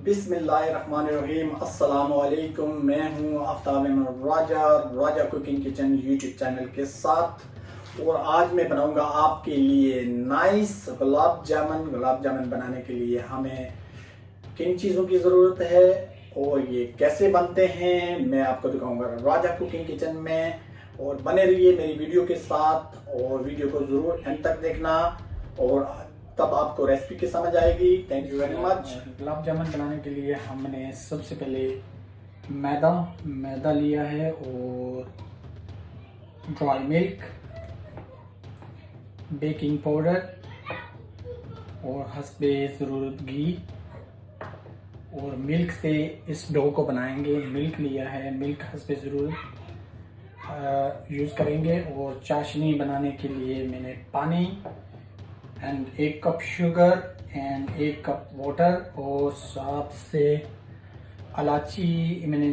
बिस्मिल्लाहिर्रहमानिर्रहीम। अस्सलामुअलैकुम। मैं हूँ आफ्ताब राजा कुकिंग किचन यूट्यूब चैनल के साथ, और आज मैं बनाऊंगा आपके लिए नाइस गुलाब जामुन बनाने के लिए हमें किन चीज़ों की ज़रूरत है और ये कैसे बनते हैं मैं आपको दिखाऊंगा राजा कुकिंग किचन में। और बने रहिए मेरी वीडियो के साथ और वीडियो को ज़रूर एंड तक देखना, और तब आपको रेसिपी की समझ आएगी। Thank you very much. Gulab jamun बनाने के लिए हमने सबसे पहले मैदा लिया है, और ड्राई मिल्क, बेकिंग पाउडर, और हस्बे ज़रूरत घी, और मिल्क से इस डो को बनाएंगे। मिल्क लिया है, मिल्क हस्बे ज़रूरत यूज़ करेंगे। और चाशनी बनाने के लिए मैंने पानी and 1 cup sugar and 1 cup water, और 7 से इलायची मैंने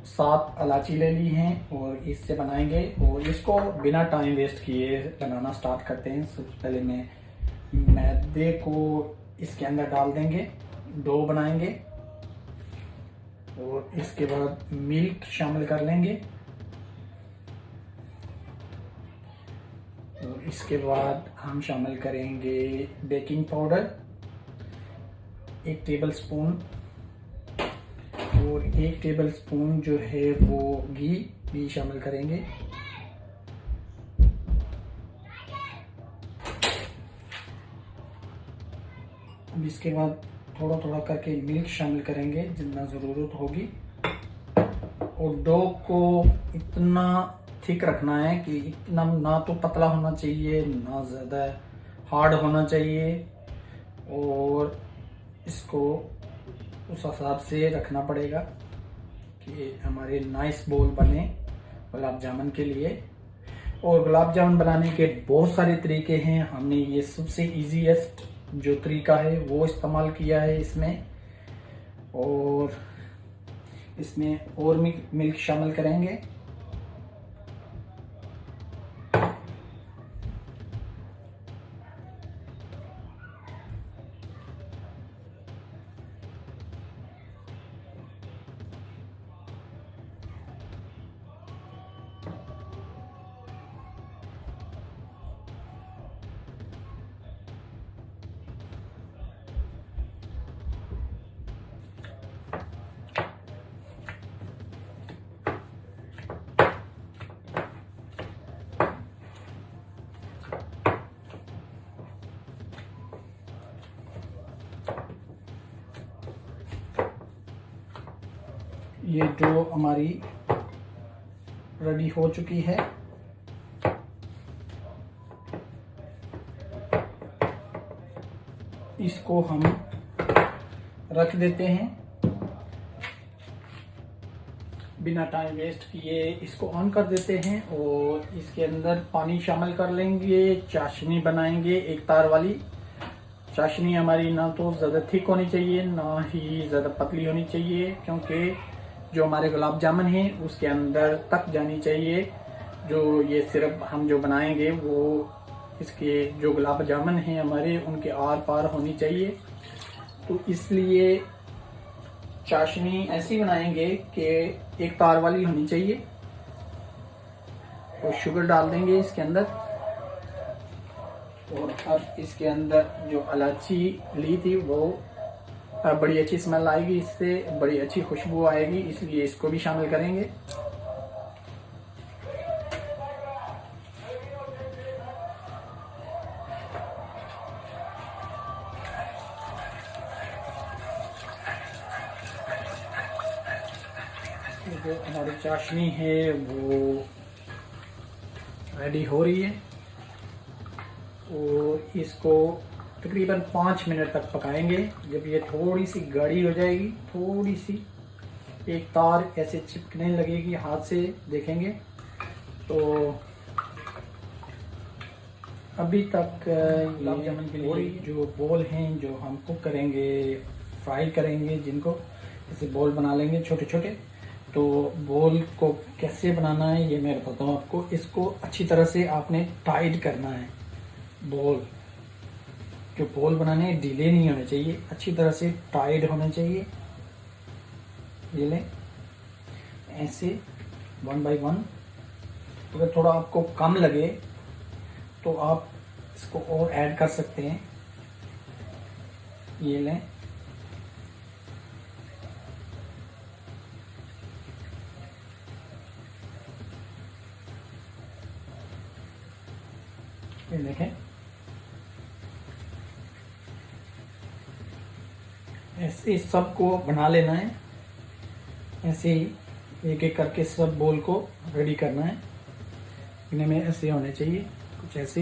7 इलायची ले ली हैं, और इससे बनाएंगे। और इसको बिना टाइम वेस्ट किए बनाना स्टार्ट करते हैं। सबसे पहले मैं मैदे को इसके अंदर डाल देंगे, डो बनाएंगे, और इसके बाद मिल्क शामिल कर लेंगे, और इसके बाद हम शामिल करेंगे बेकिंग पाउडर 1 टेबल स्पून, और 1 टेबल स्पून जो है वो घी भी शामिल करेंगे। अब इसके बाद थोड़ा थोड़ा करके मिल्क शामिल करेंगे जितना ज़रूरत होगी। और डो को इतना थिक रखना है कि इतना ना तो पतला होना चाहिए ना ज़्यादा हार्ड होना चाहिए, और इसको उस हिसाब से रखना पड़ेगा कि हमारे नाइस बोल बने गुलाब जामुन के लिए। और गुलाब जामुन बनाने के बहुत सारे तरीके हैं, हमने ये सबसे इजीएस्ट जो तरीका है वो इस्तेमाल किया है इसमें। और इसमें और मिल्क शामिल करेंगे। ये डो हमारी रेडी हो चुकी है। इसको हम रख देते हैं बिना टाइम वेस्ट किए। इसको ऑन कर देते हैं और इसके अंदर पानी शामिल कर लेंगे। चाशनी बनाएंगे, 1 तार वाली चाशनी। हमारी ना तो ज़्यादा थिक होनी चाहिए ना ही ज़्यादा पतली होनी चाहिए, क्योंकि जो हमारे गुलाब जामुन हैं उसके अंदर तक जानी चाहिए। जो ये सिरप हम जो बनाएंगे वो इसके जो गुलाब जामुन हैं हमारे उनके आर पार होनी चाहिए। तो इसलिए चाशनी ऐसी बनाएंगे कि 1 तार वाली होनी चाहिए। और शुगर डाल देंगे इसके अंदर, और अब इसके अंदर जो इलायची ली थी वो बड़ी अच्छी स्मेल आएगी, इससे बड़ी अच्छी खुशबू आएगी, इसलिए इसको भी शामिल करेंगे। जो हमारी चाशनी है वो रेडी हो रही है, और इसको तकरीबन 5 मिनट तक पकाएंगे। जब ये थोड़ी सी गाढ़ी हो जाएगी, थोड़ी सी 1 तार ऐसे चिपकने लगेगी, हाथ से देखेंगे तो अभी तक गुलाब जामुन के लिए जो बोल हैं जो हम कुक करेंगे, फ्राई करेंगे, जिनको ऐसे बोल बना लेंगे छोटे छोटे। तो बोल को कैसे बनाना है ये मैं बताता हूँ आपको। इसको अच्छी तरह से आपने टाइट करना है, बोल जो बॉल बनाने हैं ढीले नहीं होने चाहिए, अच्छी तरह से टाइट होने चाहिए। ये लें ऐसे 1 बाय 1। अगर थोड़ा आपको कम लगे तो आप इसको और ऐड कर सकते हैं। ये लें, ये देखें ऐसे सबको बना लेना है। ऐसे ही एक एक करके सब बॉल को रेडी करना है। इन्हें में ऐसे होने चाहिए, कुछ ऐसे।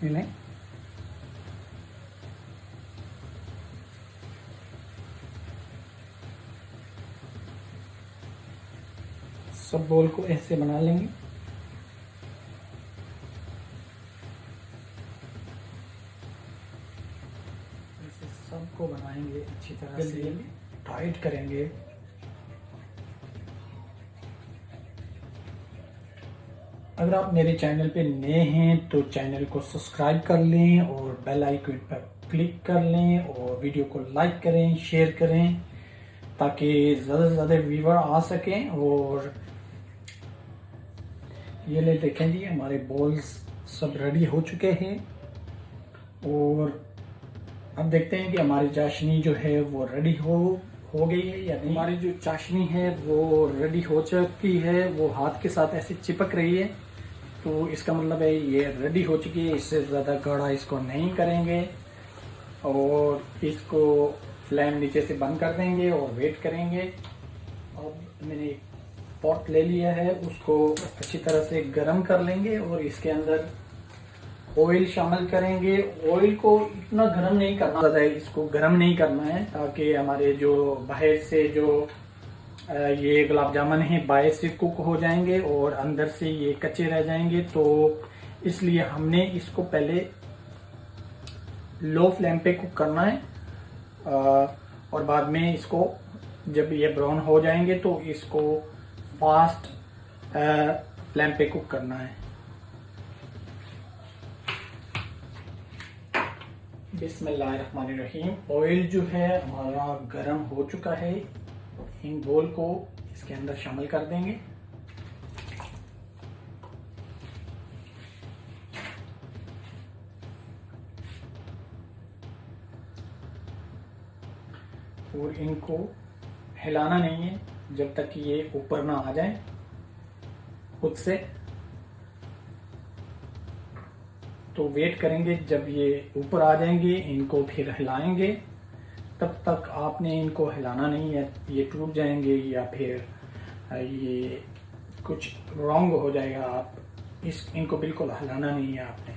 इन्हें सब बॉल को ऐसे बना लेंगे। ऐसे सबको बनाएंगे अच्छी तरह से, टाइट करेंगे। अगर आप मेरे चैनल पे नए हैं तो चैनल को सब्सक्राइब कर लें और बेल आइकन पर क्लिक कर लें और वीडियो को लाइक करें, शेयर करें, ताकि ज़्यादा से ज़्यादा व्यूवर आ सकें। और ये ले देखें जी, हमारे बॉल्स सब रेडी हो चुके हैं। और अब देखते हैं कि हमारी चाशनी जो है वो रेडी हो गई है या नहीं। हमारी जो चाशनी है वो रेडी हो चुकी है, वो हाथ के साथ ऐसे चिपक रही है, तो इसका मतलब है ये रेडी हो चुकी है। इससे ज़्यादा गाढ़ा इसको नहीं करेंगे और इसको फ्लेम नीचे से बंद कर देंगे और वेट करेंगे। अब मैंने एक पॉट ले लिया है, उसको अच्छी तरह से गर्म कर लेंगे और इसके अंदर ऑयल शामिल करेंगे। ऑयल को इतना गर्म नहीं करना, ज़्यादा इसको गर्म नहीं करना है, ताकि हमारे जो बाहर से जो ये गुलाब जामुन है बाहर से कुक हो जाएंगे और अंदर से ये कच्चे रह जाएंगे। तो इसलिए हमने इसको पहले लो फ्लेम पे कुक करना है और बाद में इसको जब ये ब्राउन हो जाएंगे तो इसको फास्ट फ्लेम पे कुक करना है। बिस्मिल्लाहिर्रहमानिर्रहीम। ऑयल जो है हमारा गर्म हो चुका है। इन बॉल को इसके अंदर शामिल कर देंगे। और इनको हिलाना नहीं है जब तक कि ये ऊपर ना आ जाए खुद से। तो वेट करेंगे, जब ये ऊपर आ जाएंगे इनको फिर हिलाएंगे। तब तक आपने इनको हिलाना नहीं है, ये टूट जाएंगे या फिर ये कुछ रॉन्ग हो जाएगा। आप इनको बिल्कुल हिलाना नहीं है आपने।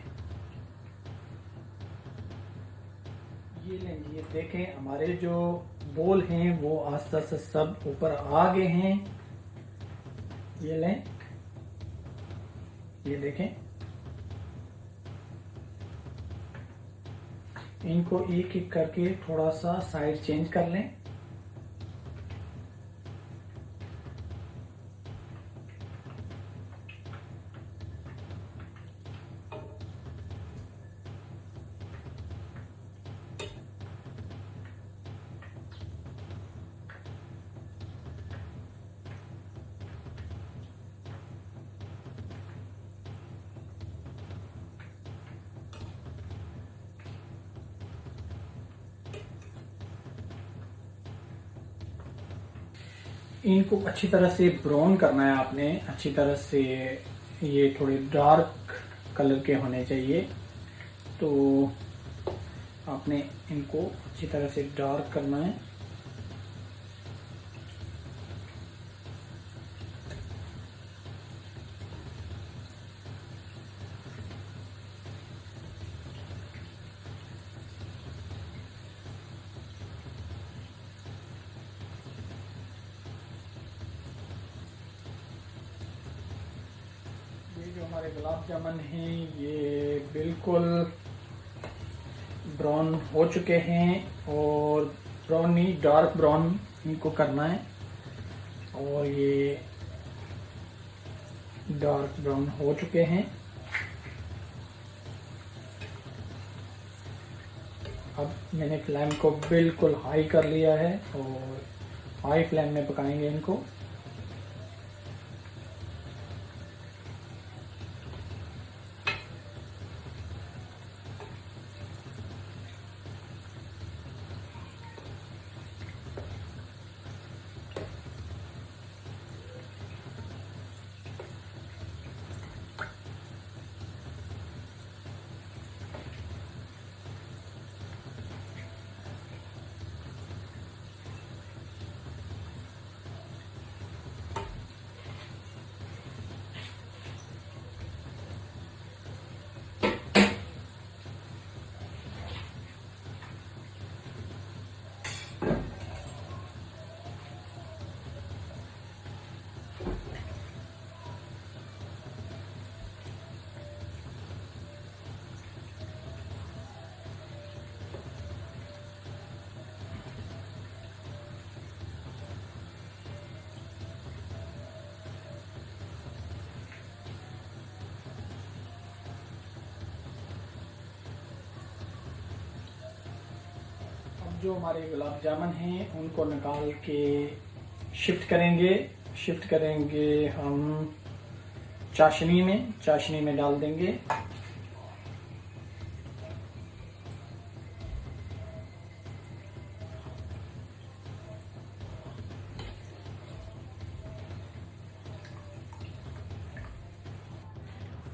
ये लेंगे, ये देखें हमारे जो बॉल हैं वो आस्ते आस्ते सब ऊपर आ गए हैं। ये लें, ये देखें, इनको एक एक करके थोड़ा सा साइड चेंज कर लें। इनको अच्छी तरह से ब्राउन करना है आपने, अच्छी तरह से। ये थोड़े डार्क कलर के होने चाहिए, तो आपने इनको अच्छी तरह से डार्क करना है। जो हमारे गुलाब जामुन हैं ये बिल्कुल ब्राउन हो चुके हैं, और ब्राउन नहीं डार्क ब्राउन इनको करना है। और ये डार्क ब्राउन हो चुके हैं। अब मैंने फ्लेम को बिल्कुल हाई कर लिया है और हाई फ्लेम में पकाएंगे इनको। जो हमारे गुलाब जामुन हैं उनको निकाल के शिफ्ट करेंगे हम चाशनी में डाल देंगे।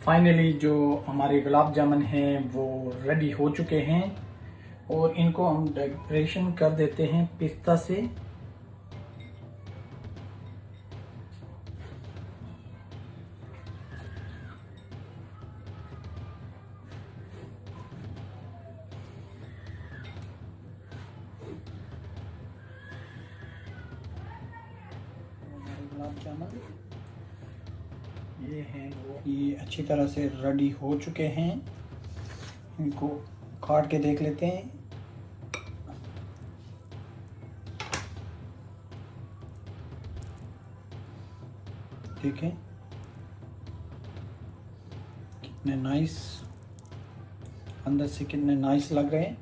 फाइनली जो हमारे गुलाब जामुन हैं वो रेडी हो चुके हैं और इनको हम डेकोरेशन कर देते हैं पिस्ता से। गुलाब जामुन ये हैं वो, ये अच्छी तरह से रेडी हो चुके हैं। इनको काट के देख लेते हैं। ठीक है, कितने नाइस, अंदर से कितने नाइस लग रहे हैं।